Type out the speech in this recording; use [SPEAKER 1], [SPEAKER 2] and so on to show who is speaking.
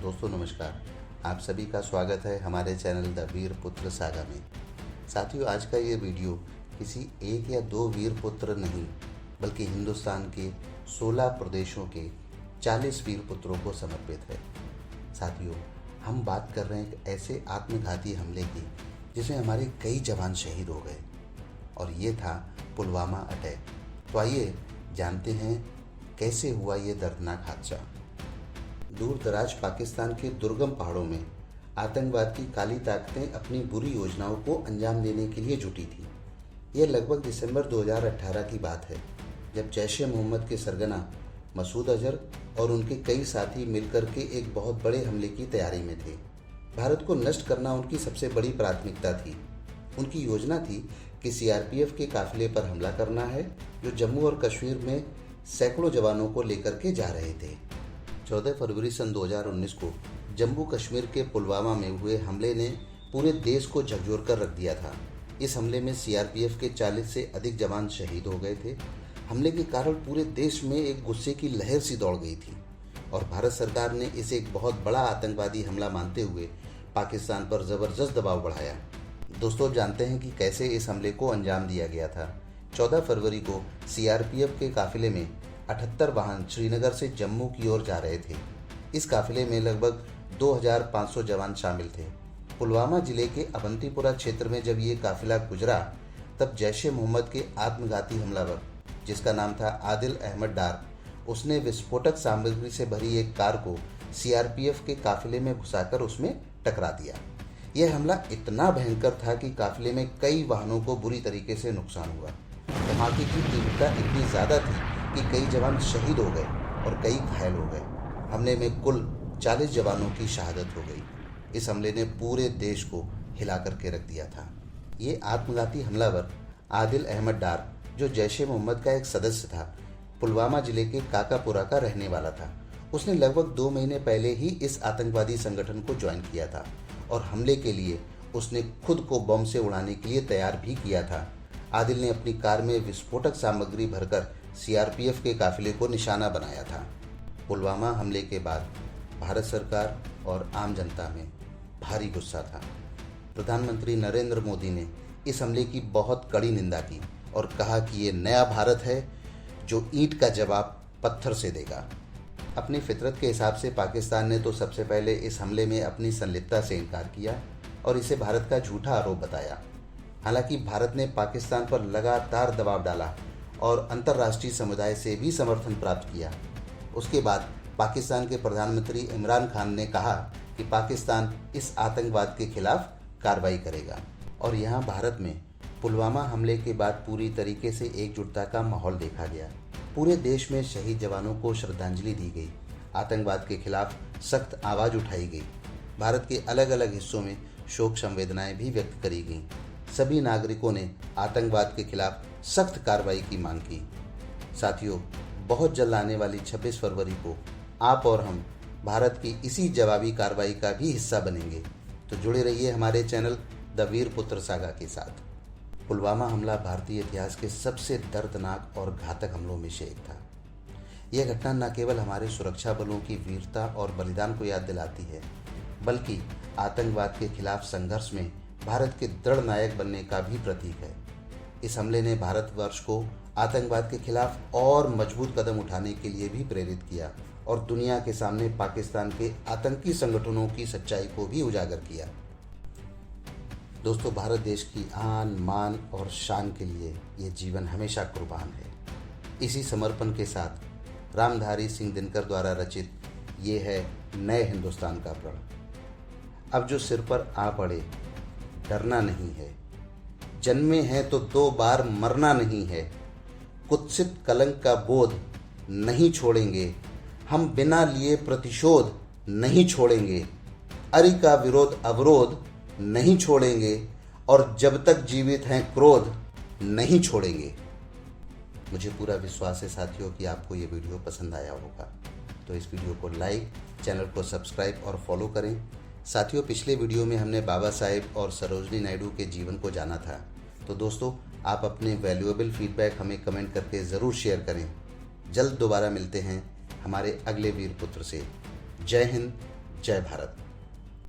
[SPEAKER 1] दोस्तों नमस्कार। आप सभी का स्वागत है हमारे चैनल द वीर पुत्र सागा में। साथियों, आज का ये वीडियो किसी एक या दो वीर पुत्र नहीं बल्कि हिंदुस्तान के 16 प्रदेशों के 40 वीर पुत्रों को समर्पित है। साथियों, हम बात कर रहे हैं एक ऐसे आत्मघाती हमले की जिसमें हमारे कई जवान शहीद हो गए और ये था पुलवामा अटैक। तो आइए जानते हैं कैसे हुआ ये दर्दनाक हादसा। दूर दराज पाकिस्तान के दुर्गम पहाड़ों में आतंकवाद की काली ताकतें अपनी बुरी योजनाओं को अंजाम देने के लिए जुटी थी। यह लगभग दिसंबर 2018 की बात है, जब जैश-ए-मोहम्मद के सरगना मसूद अजहर और उनके कई साथी मिलकर के एक बहुत बड़े हमले की तैयारी में थे। भारत को नष्ट करना उनकी सबसे बड़ी प्राथमिकता थी। उनकी योजना थी कि सीआरपीएफ के काफिले पर हमला करना है, जो जम्मू और कश्मीर में सैकड़ों जवानों को लेकर के जा रहे थे। 14 फरवरी सन 2019 को जम्मू कश्मीर के पुलवामा में हुए हमले ने पूरे देश को झकझोर कर रख दिया था। इस हमले में सीआरपीएफ के 40 से अधिक जवान शहीद हो गए थे। हमले के कारण पूरे देश में एक गुस्से की लहर सी दौड़ गई थी और भारत सरकार ने इसे एक बहुत बड़ा आतंकवादी हमला मानते हुए पाकिस्तान पर ज़बरदस्त दबाव बढ़ाया। दोस्तों, जानते हैं कि कैसे इस हमले को अंजाम दिया गया था। 14 फरवरी को सीआरपीएफ के काफिले में 78 वाहन श्रीनगर से जम्मू की ओर जा रहे थे। इस काफिले में लगभग 2500 जवान शामिल थे। पुलवामा जिले के अवंतीपुरा क्षेत्र में जब ये काफिला गुजरा, तब जैश-ए-मोहम्मद के आत्मघाती हमलावर, जिसका नाम था आदिल अहमद डार, उसने विस्फोटक सामग्री से भरी एक कार को सीआरपीएफ के काफिले में घुसाकर उसमें टकरा दिया। यह हमला इतना भयंकर था कि काफिले में कई वाहनों को बुरी तरीके से नुकसान हुआ। धमाके की तीव्रता इतनी ज़्यादा थी कि कई जवान शहीद हो गए और कई घायल हो गए। हमले में कुल 40 जवानों की शहादत हो गई। इस हमले ने पूरे देश को हिला करके रख दिया था। ये आत्मघाती हमलावर आदिल अहमद डार, जो जैश-ए-मोहम्मद का एक सदस्य था, पुलवामा जिले के काकापुरा का रहने वाला था। उसने लगभग 2 महीने पहले ही इस आतंकवादी संगठन को ज्वाइन किया था और हमले के लिए उसने खुद को बम से उड़ाने के लिए तैयार भी किया था। आदिल ने अपनी कार में विस्फोटक सामग्री भरकर सीआरपीएफ के काफिले को निशाना बनाया था। पुलवामा हमले के बाद भारत सरकार और आम जनता में भारी गुस्सा था। प्रधानमंत्री नरेंद्र मोदी ने इस हमले की बहुत कड़ी निंदा की और कहा कि ये नया भारत है जो ईंट का जवाब पत्थर से देगा। अपनी फितरत के हिसाब से पाकिस्तान ने तो सबसे पहले इस हमले में अपनी संलिप्तता से इनकार किया और इसे भारत का झूठा आरोप बताया। हालांकि भारत ने पाकिस्तान पर लगातार दबाव डाला और अंतर्राष्ट्रीय समुदाय से भी समर्थन प्राप्त किया। उसके बाद पाकिस्तान के प्रधानमंत्री इमरान खान ने कहा कि पाकिस्तान इस आतंकवाद के खिलाफ कार्रवाई करेगा और यहाँ भारत में पुलवामा हमले के बाद पूरी तरीके से एकजुटता का माहौल देखा गया। पूरे देश में शहीद जवानों को श्रद्धांजलि दी गई। आतंकवाद के खिलाफ सख्त आवाज़ उठाई गई। भारत के अलग अलग हिस्सों में शोक संवेदनाएं भी व्यक्त करी गईं। सभी नागरिकों ने आतंकवाद के खिलाफ सख्त कार्रवाई की मांग की। साथियों, बहुत जल्द आने वाली 26 फरवरी को आप और हम भारत की इसी जवाबी कार्रवाई का भी हिस्सा बनेंगे। तो जुड़े रहिए हमारे चैनल द वीर पुत्र सागा के साथ। पुलवामा हमला भारतीय इतिहास के सबसे दर्दनाक और घातक हमलों में से एक था। यह घटना न केवल हमारे सुरक्षा बलों की वीरता और बलिदान को याद दिलाती है, बल्कि आतंकवाद के खिलाफ संघर्ष में भारत के दृढ़ नायक बनने का भी प्रतीक है। इस हमले ने भारतवर्ष को आतंकवाद के खिलाफ और मजबूत कदम उठाने के लिए भी प्रेरित किया और दुनिया के सामने पाकिस्तान के आतंकी संगठनों की सच्चाई को भी उजागर किया। दोस्तों, भारत देश की आन, मान और शान के लिए ये जीवन हमेशा कुर्बान है। इसी समर्पण के साथ रामधारी सिंह दिनकर द्वारा रचित ये है नए हिंदुस्तान का प्रण। अब जो सिर पर आ पड़े, डरना नहीं है। जन्मे हैं तो 2 बार मरना नहीं है। कुत्सित कलंक का बोध नहीं छोड़ेंगे। हम बिना लिए प्रतिशोध नहीं छोड़ेंगे। अरि का विरोध अवरोध नहीं छोड़ेंगे और जब तक जीवित हैं क्रोध नहीं छोड़ेंगे। मुझे पूरा विश्वास है साथियों कि आपको ये वीडियो पसंद आया होगा। तो इस वीडियो को लाइक, चैनल को सब्सक्राइब और फॉलो करें। साथियों, पिछले वीडियो में हमने बाबा साहेब और सरोजनी नायडू के जीवन को जाना था। तो दोस्तों, आप अपने वैल्यूएबल फीडबैक हमें कमेंट करके ज़रूर शेयर करें। जल्द दोबारा मिलते हैं हमारे अगले वीर पुत्र से। जय हिंद, जय भारत।